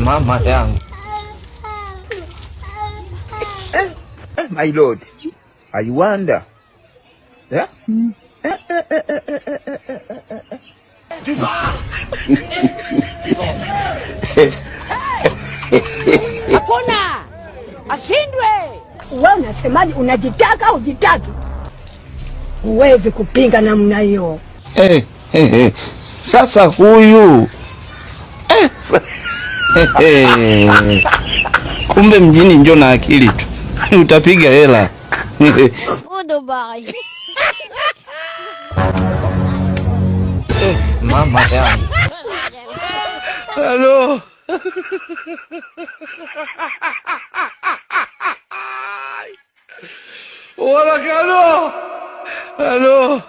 mama yangu. My Lord, I wonder. Yeah? Hakuna ashindwe. Wewe unasemaje? Unajitaka au ujitaki? Huwezi kupinga namna hiyo. Sasa huyu kumbe mjini njo na akili tu. Utapiga hela. Dubai. Mama yangu. Halo. Hola, Carlos. Halo.